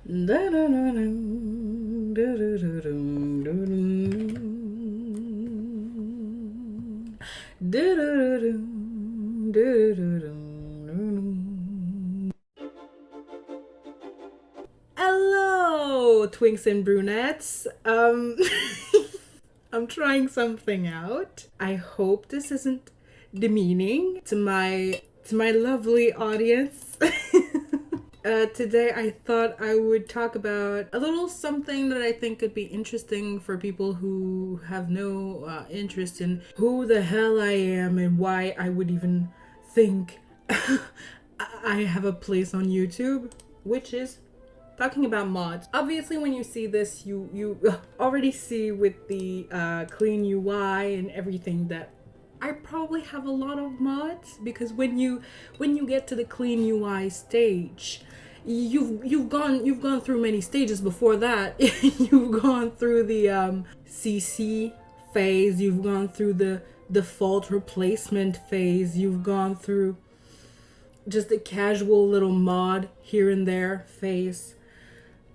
Hello, twinks and brunettes. I'm trying something out. I hope this isn't demeaning to my lovely audience. Today I thought I would talk about a little something that I think could be interesting for people who have no interest in who the hell I am and why I would even think I have a place on YouTube, which is talking about mods. Obviously, when you see this, you already see with the clean UI and everything that I probably have a lot of mods, because when you get to the clean UI stage, you've gone through many stages before that. You've gone through the CC phase, you've gone through the default replacement phase, you've gone through just a casual little mod here and there phase.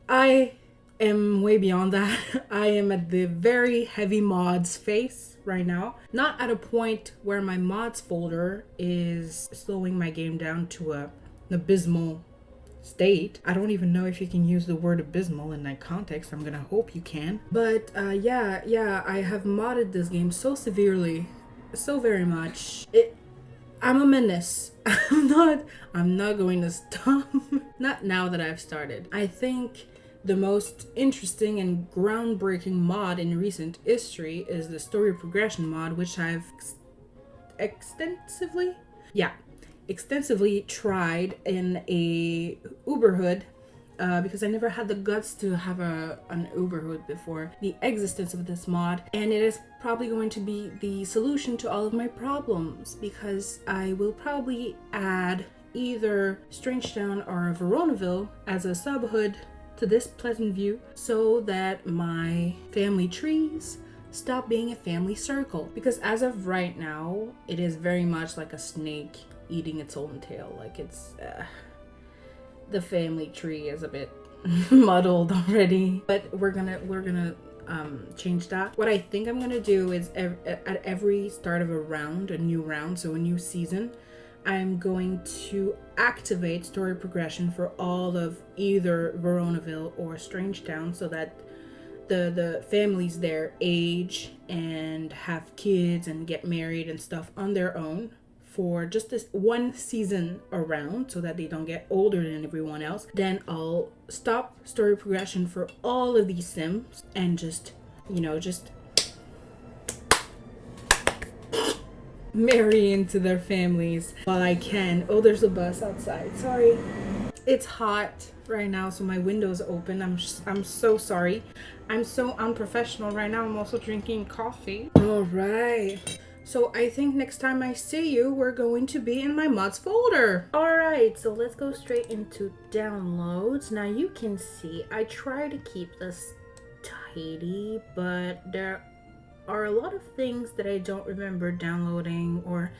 I am way beyond that. I am at the very heavy mods phase right now. Not at a point where my mods folder is slowing my game down to an abysmal state. I don't even know if you can use the word abysmal in that context. I'm gonna hope you can. But yeah, I have modded this game so severely, so very much. I'm a menace. I'm not going to stop. Not now that I've started. I think the most interesting and groundbreaking mod in recent history is the story progression mod, which I've extensively tried in a Uberhood, because I never had the guts to have an Uberhood before the existence of this mod, and it is probably going to be the solution to all of my problems, because I will probably add either Strangetown or Veronaville as a subhood to this pleasant view, so that my family trees stop being a family circle, because as of right now it is very much like a snake eating its own tail. Like it's the family tree is a bit muddled already, but we're gonna change that. What I think I'm gonna do is at every start of a new round, so a new season, I'm going to activate story progression for all of either Veronaville or Strangetown, so that the families there age and have kids and get married and stuff on their own for just this one season around, so that they don't get older than everyone else. Then I'll stop story progression for all of these sims and just marry into their families while I can. Oh, there's a bus outside. Sorry. It's hot right now, so my window's open. I'm so sorry. I'm so unprofessional right now. I'm also drinking coffee. All right. So I think next time I see you, we're going to be in my mods folder. All right, so let's go straight into downloads. Now you can see I try to keep this tidy, but there are a lot of things that I don't remember downloading, or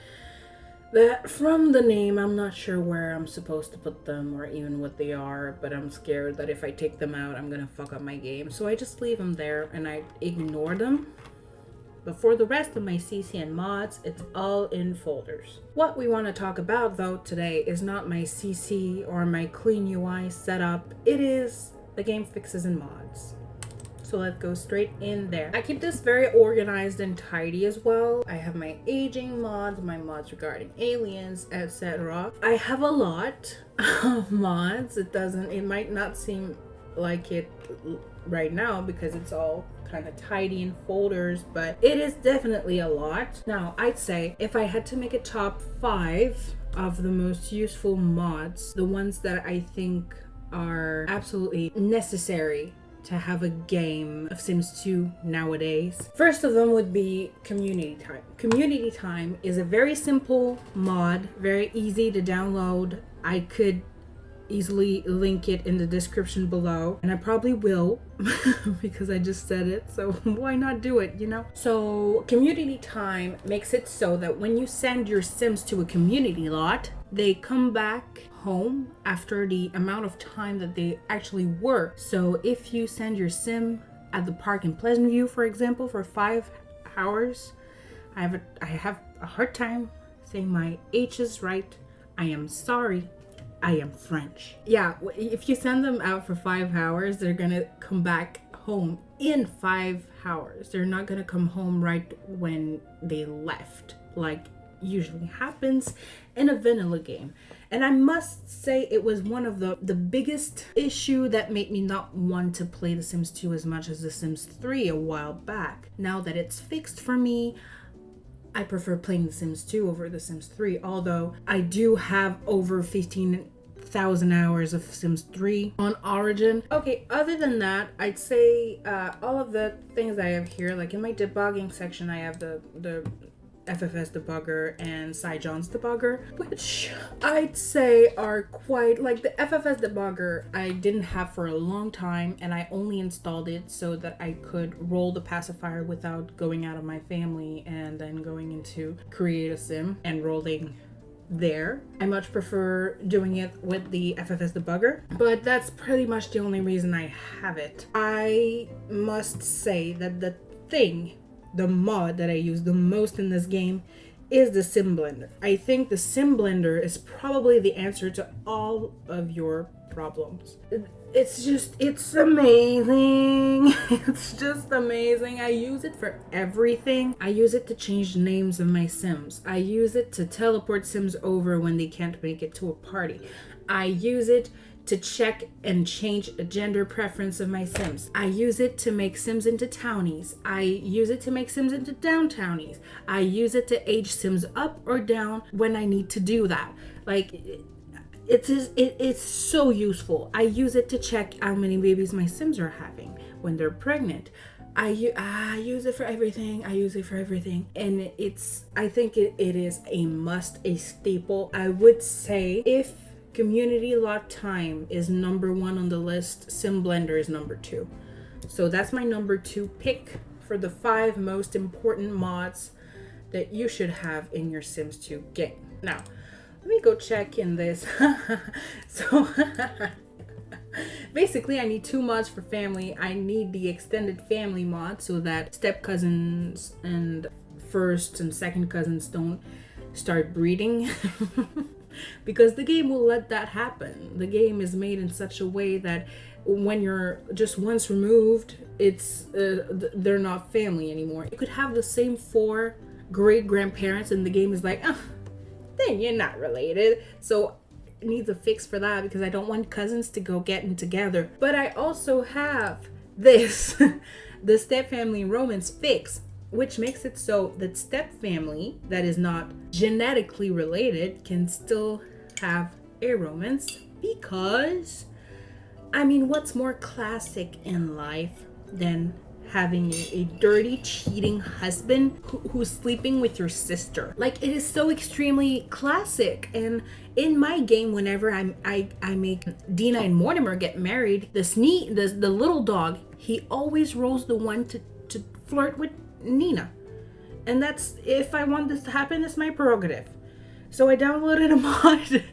that from the name I'm not sure where I'm supposed to put them or even what they are, but I'm scared that if I take them out I'm gonna fuck up my game, so I just leave them there and I ignore them. But for the rest of my CC and mods, it's all in folders. What we want to talk about though today is not my CC or my clean UI setup, it is the game fixes and mods. So let's go straight in there. I keep this very organized and tidy as well. I have my aging mods, my mods regarding aliens, etc. I have a lot of mods. It might not seem like it right now because it's all kind of tidy in folders, but it is definitely a lot. Now, I'd say if I had to make a top 5 of the most useful mods, the ones that I think are absolutely necessary to have a game of Sims 2 nowadays. First of them would be Community Time. Community Time is a very simple mod, very easy to download. I could easily link it in the description below, and I probably will because I just said it, so why not do it, you know? So Community Time makes it so that when you send your Sims to a community lot, they come back home after the amount of time that they actually were. So if you send your sim at the park in Pleasant View, for example, for 5 hours, I have a hard time saying my H's right. I am sorry. I am French. Yeah, if you send them out for 5 hours, they're gonna come back home in 5 hours. They're not gonna come home right when they left, like usually happens in a vanilla game. And I must say it was one of the biggest issue that made me not want to play The Sims 2 as much as The Sims 3 a while back. Now that it's fixed for me, I prefer playing The Sims 2 over The Sims 3, although I do have over 15,000 hours of Sims 3 on Origin. Okay, other than that, I'd say all of the things I have here, like in my debugging section, I have the FFS debugger and Saijon's debugger, which I'd say are quite, like the FFS debugger I didn't have for a long time, and I only installed it so that I could roll the pacifier without going out of my family and then going into create a sim and rolling there. I much prefer doing it with the FFS debugger, but that's pretty much the only reason I have it. I must say that the mod that I use the most in this game is the Sim Blender. I think the Sim Blender is probably the answer to all of your problems. It's amazing. It's just amazing. I use it for everything. I use it to change the names of my Sims. I use it to teleport Sims over when they can't make it to a party. I use it to check and change a gender preference of my Sims. I use it to make Sims into townies. I use it to make Sims into downtownies. I use it to age Sims up or down when I need to do that. Like, it's so useful. I use it to check how many babies my Sims are having when they're pregnant. I use it for everything. And I think it is a must, a staple. I would say if community lot time is number 1 on the list, Sim Blender is number 2. So that's my number 2 pick for the 5 most important mods that you should have in your Sims 2 game. Now, let me go check in this. So basically I need 2 mods for family. I need the extended family mod so that step cousins and first and second cousins don't start breeding. Because the game will let that happen. The game is made in such a way that when you're just once removed, they're not family anymore. You could have the same 4 great grandparents and the game is like, oh, then you're not related. So it needs a fix for that because I don't want cousins to go getting together. But I also have this, the step family romance fix, which makes it so that step family that is not genetically related can still have a romance, because I mean, what's more classic in life than having a dirty, cheating husband who's sleeping with your sister? Like, it is so extremely classic. And in my game, whenever I make Dina and Mortimer get married, the little dog, he always rolls the one to flirt with Nina. And that's, if I want this to happen, it's my prerogative. So I downloaded a mod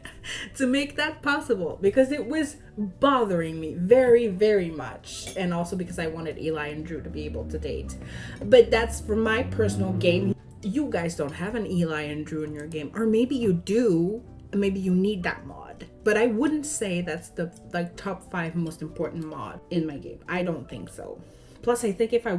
to make that possible because it was bothering me very, very much. And also because I wanted Eli and Drew to be able to date. But that's for my personal game. You guys don't have an Eli and Drew in your game. Or maybe you do. Maybe you need that mod. But I wouldn't say that's the top 5 most important mod in my game. I don't think so. Plus, I think if I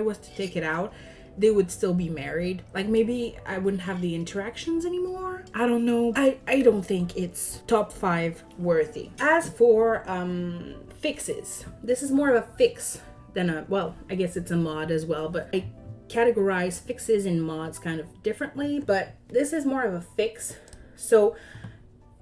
was to take it out, they would still be married. Like, maybe I wouldn't have the interactions anymore. I don't know. I don't think it's top 5 worthy. As for fixes, this is more of a fix than a, well, I guess it's a mod as well, but I categorize fixes and mods kind of differently, but this is more of a fix. So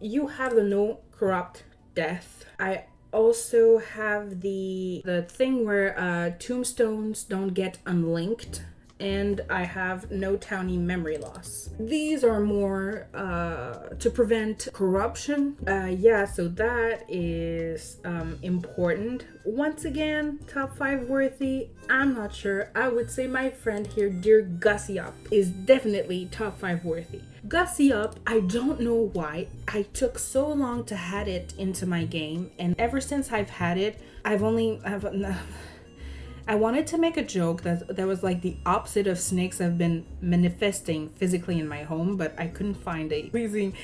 you have the no corrupt death. I also have the thing where tombstones don't get unlinked, and I have no townie memory loss. These are more to prevent corruption. Yeah, so that is important. Once again, top 5 worthy, I'm not sure. I would say my friend here, Dear Gussie Up, is definitely top 5 worthy. Gussy Up, I don't know why. I took so long to add it into my game, and ever since I've had it, I wanted to make a joke that was like the opposite of snakes have been manifesting physically in my home, but I couldn't find a pleasing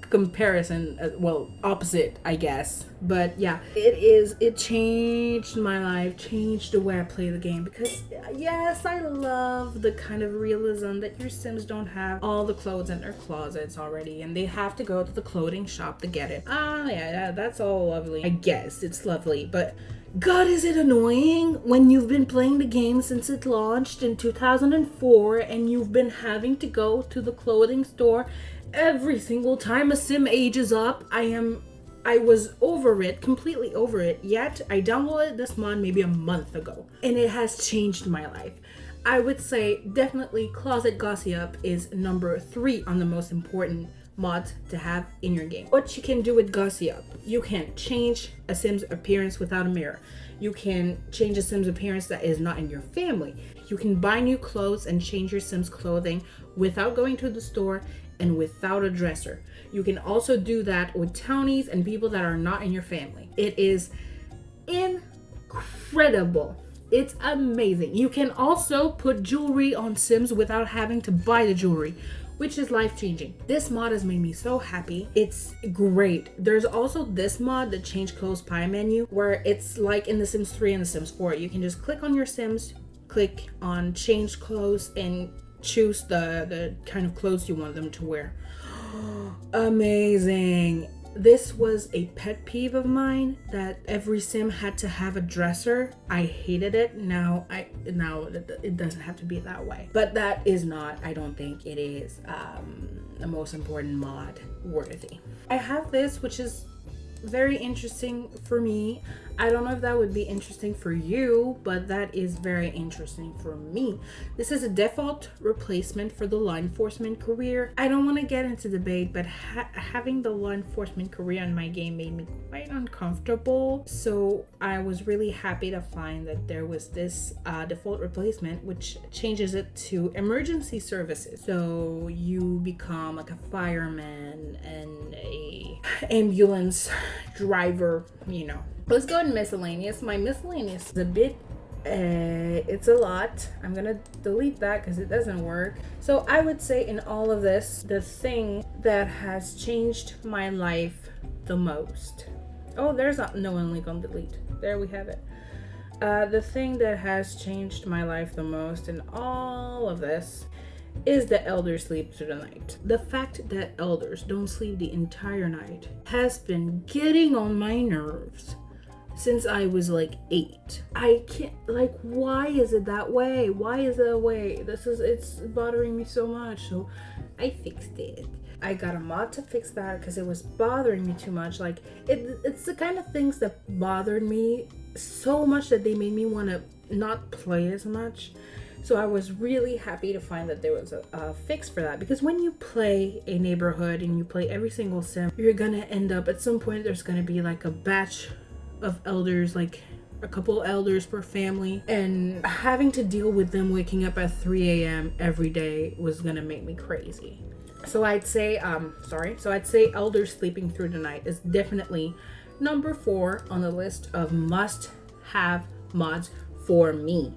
comparison. Well, opposite, I guess. But yeah, it changed my life, changed the way I play the game, because yes, I love the kind of realism that your Sims don't have all the clothes in their closets already and they have to go to the clothing shop to get it. Yeah, that's all lovely. I guess it's lovely, but God, is it annoying when you've been playing the game since it launched in 2004 and you've been having to go to the clothing store every single time a sim ages up. I was over it, completely over it, yet I downloaded this mod maybe a month ago and it has changed my life. I would say definitely Closet Gossip is number 3 on the most important mods to have in your game. What you can do with Gossip, you can change a sim's appearance without a mirror. You can change a sim's appearance that is not in your family. You can buy new clothes and change your sim's clothing without going to the store and without a dresser. You can also do that with townies and people that are not in your family. It is incredible. It's amazing. You can also put jewelry on Sims without having to buy the jewelry, which is life-changing. This mod has made me so happy. It's great. There's also this mod, the change clothes pie menu, where it's like in The Sims 3 and The Sims 4. You can just click on your Sims, click on change clothes, and choose the kind of clothes you want them to wear. Amazing. This was a pet peeve of mine, that every sim had to have a dresser. I hated it. Now it doesn't have to be that way. But that is not, I don't think it is the most important mod worthy. I have this, which is very interesting for me. I don't know if that would be interesting for you, but that is very interesting for me. This is a default replacement for the law enforcement career. I don't want to get into debate, but having the law enforcement career in my game made me quite uncomfortable. So I was really happy to find that there was this default replacement, which changes it to emergency services. So you become like a fireman and a ambulance driver, you know. Let's go to miscellaneous. My miscellaneous is a bit, it's a lot. I'm gonna delete that because it doesn't work. So I would say in all of this, the thing that has changed my life the most. Oh, there's no one link on delete. There we have it. The thing that has changed my life the most in all of this is the elders sleep through the night. The fact that elders don't sleep the entire night has been getting on my nerves since I was like 8. I can't, like, why is it that way? Why is it that way? It's bothering me so much. So I fixed it. I got a mod to fix that because it was bothering me too much. Like, it's the kind of things that bothered me so much that they made me want to not play as much. So I was really happy to find that there was a fix for that, because when you play a neighborhood and you play every single sim, you're gonna end up at some point, there's gonna be like a batch of elders, like a couple elders per family, and having to deal with them waking up at 3 a.m. every day was gonna make me crazy. So I'd say elders sleeping through the night is definitely number 4 on the list of must-have mods for me.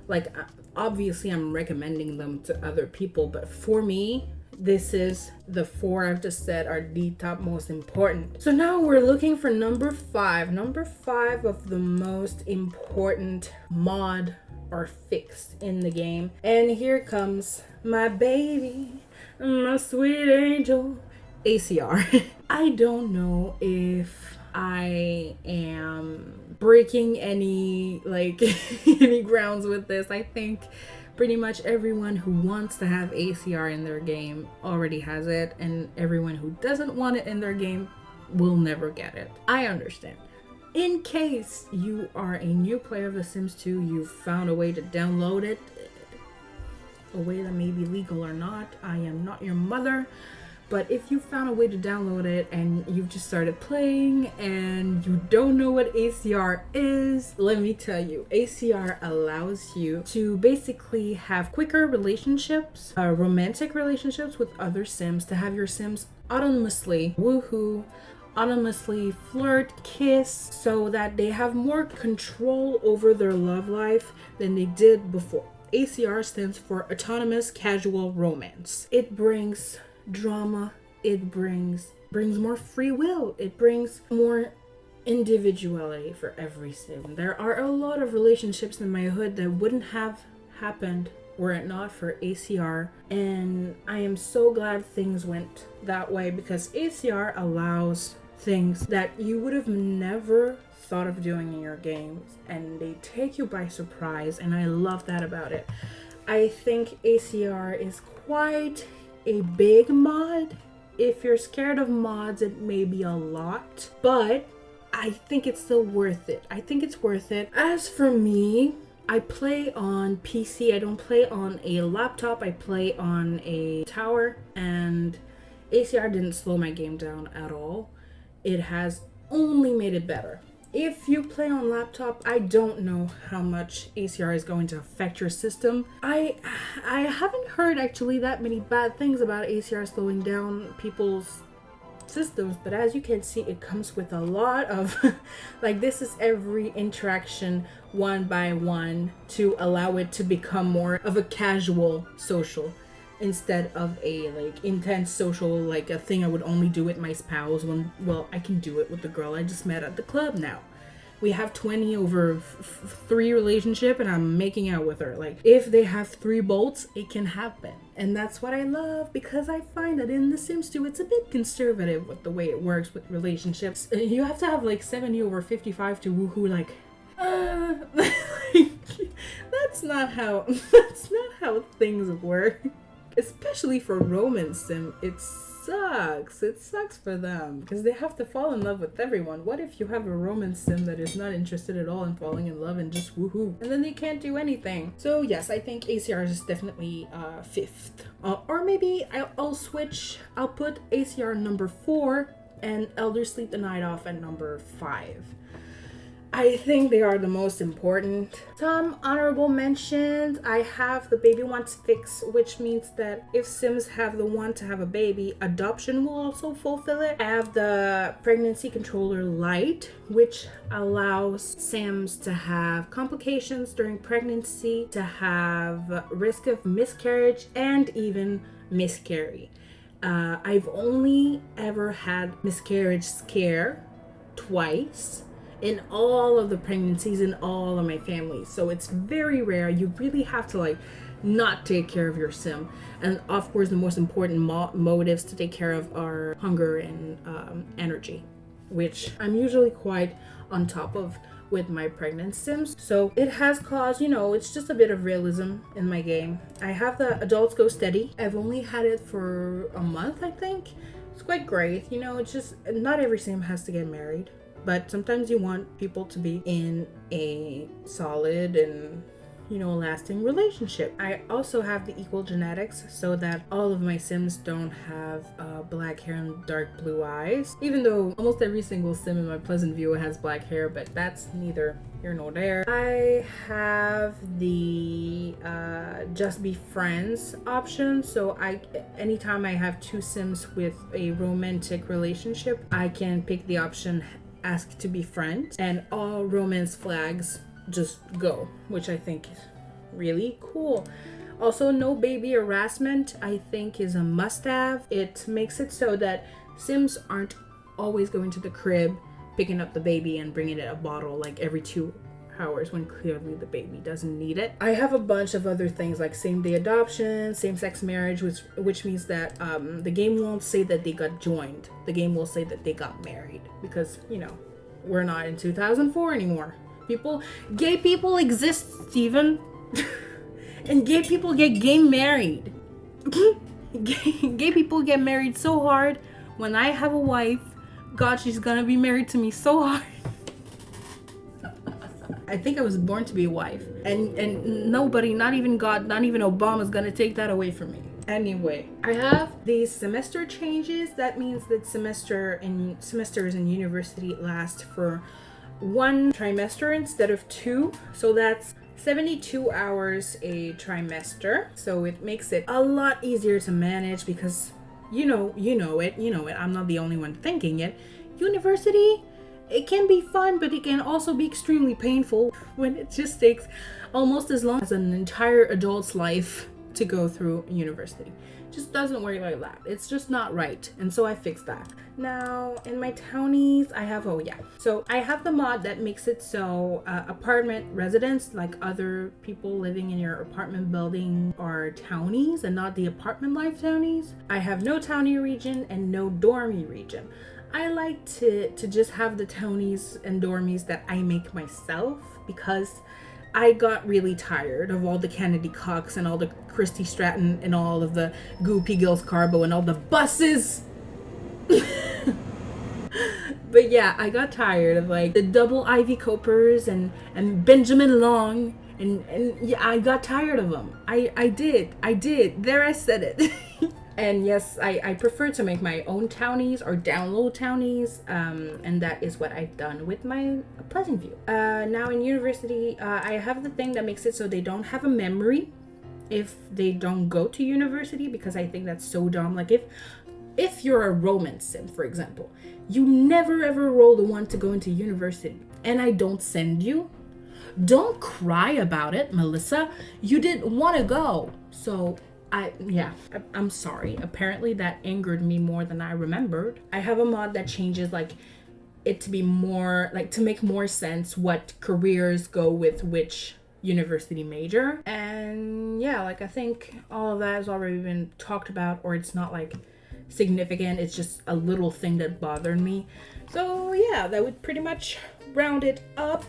Like, obviously I'm recommending them to other people, but for me, this is the 4 I've just said are the top most important. So now we're looking for number 5. Number 5 of the most important mod or fix in the game. And here comes my baby, my sweet angel, ACR. I don't know if I am breaking any any grounds with this. I think pretty much everyone who wants to have ACR in their game already has it, and everyone who doesn't want it in their game will never get it. I understand. In case you are a new player of The Sims 2, you've found a way to download it, a way that may be legal or not. I am not your mother, But if you found a way to download it and you've just started playing and you don't know what ACR is, let me tell you, ACR allows you to basically have quicker relationships, romantic relationships with other Sims, to have your Sims autonomously woohoo, autonomously flirt, kiss, so that they have more control over their love life than they did before. ACR stands for Autonomous Casual Romance. It brings drama, it brings more free will, it brings more individuality for every sim. There are a lot of relationships in my hood that wouldn't have happened were it not for ACR, and I am so glad things went that way, because ACR allows things that you would have never thought of doing in your games, and they take you by surprise, and I love that about it. I think ACR is quite a big mod. If you're scared of mods, it may be a lot, but I think it's still worth it. I think it's worth it. As for me, I play on PC. I don't play on a laptop. I play on a tower, and ACR didn't slow my game down at all. It has only made it better. If you play on laptop, I don't know how much ACR is going to affect your system. I haven't heard actually that many bad things about ACR slowing down people's systems, but as you can see, it comes with a lot of like, this is every interaction one by one to allow it to become more of a casual social instead of a like intense social, like a thing I would only do with my spouse when, well, I can do it with the girl I just met at the club now. We have 20 over 3 relationship and I'm making out with her. Like, if they have 3 bolts, it can happen. And that's what I love, because I find that in The Sims 2, it's a bit conservative with the way it works with relationships. You have to have like 70 over 55 to woohoo, like, that's not how things work. Especially for romance sim, it sucks for them, because they have to fall in love with everyone. What if you have a romance sim that is not interested at all in falling in love and just woohoo, and then they can't do anything? So yes, I think ACR is definitely 5th, or maybe I'll switch. I'll put ACR number 4 and Elder Sleep the Night Off at number 5. I think they are the most important. Some honorable mentions. I have the baby wants fix, which means that if Sims have the want to have a baby, adoption will also fulfill it. I have the pregnancy controller light, which allows Sims to have complications during pregnancy, to have risk of miscarriage, and even miscarry. I've only ever had miscarriage scare twice in all of the pregnancies in all of my families, so it's very rare. You really have to like not take care of your sim, and of course the most important motives to take care of are hunger and energy, which I'm usually quite on top of with my pregnant sims. So it has caused, you know, it's just a bit of realism in my game. I have the adults go steady. I've only had it for a month, I think. It's quite great, you know. It's just not every sim has to get married, but sometimes you want people to be in a solid and, you know, lasting relationship. I also have the equal genetics so that all of my sims don't have black hair and dark blue eyes, even though almost every single sim in my Pleasant View has black hair, but that's neither here nor there. I have the just be friends option, so anytime I have 2 sims with a romantic relationship, I can pick the option ask to be friends, and all romance flags just go, which I think is really cool. Also, no baby harassment, I think, is a must-have. It makes it so that sims aren't always going to the crib, picking up the baby and bringing it a bottle like every 2 hours when clearly the baby doesn't need it. I have a bunch of other things like same-day adoption, same-sex marriage, which means that the game won't say that they got joined. The game will say that they got married, because, you know, we're not in 2004 anymore. Gay people exist, Steven. And gay people get married. Gay people get married so hard. When I have a wife, God, she's gonna be married to me so hard. I think I was born to be a wife, and nobody, not even God, not even Obama, is gonna take that away from me. Anyway, I have these semester changes. That means that semesters in university last for 1 trimester instead of 2. So that's 72 hours a trimester. So it makes it a lot easier to manage because you know it. I'm not the only one thinking it. University, it can be fun, but it can also be extremely painful when it just takes almost as long as an entire adult's life to go through university. Just doesn't work like that. It's just not right. And so I fixed that. Now in my townies, I have the mod that makes it so apartment residents, like other people living in your apartment building, are townies and not the apartment life townies. I have no townie region and no dormy region. I like to just have the townies and dormies that I make myself because I got really tired of all the Kennedy Cox and all the Christy Stratton and all of the Goopy Gills Carbo and all the buses. But yeah, I got tired of like the double Ivy Copers and Benjamin Long and yeah, I got tired of them. I did. There, I said it. And yes, I prefer to make my own townies or download townies, and that is what I've done with my Pleasant View. Now in university, I have the thing that makes it so they don't have a memory if they don't go to university, because I think that's so dumb. Like if you're a romance sim, for example, you never ever roll the one to go into university, and I don't send you, don't cry about it, Melissa. You didn't want to go, so I'm sorry. Apparently that angered me more than I remembered. I have a mod that changes like it to be more like to make more sense what careers go with which university major. And yeah, like I think all of that has already been talked about, or it's not like significant. It's just a little thing that bothered me. So yeah, that would pretty much round it up.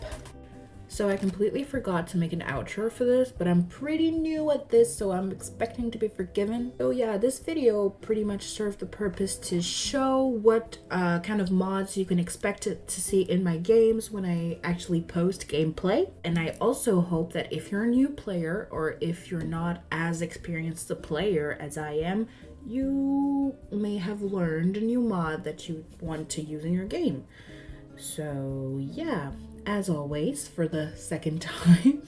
So I completely forgot to make an outro for this, but I'm pretty new at this, so I'm expecting to be forgiven. So yeah, this video pretty much served the purpose to show what kind of mods you can expect to see in my games when I actually post gameplay. And I also hope that if you're a new player, or if you're not as experienced a player as I am, you may have learned a new mod that you want to use in your game. So yeah, as always, for the second time,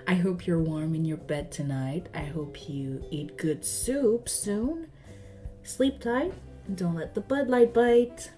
I hope you're warm in your bed tonight. I hope you eat good soup soon. Sleep tight and don't let the Bud Light bite.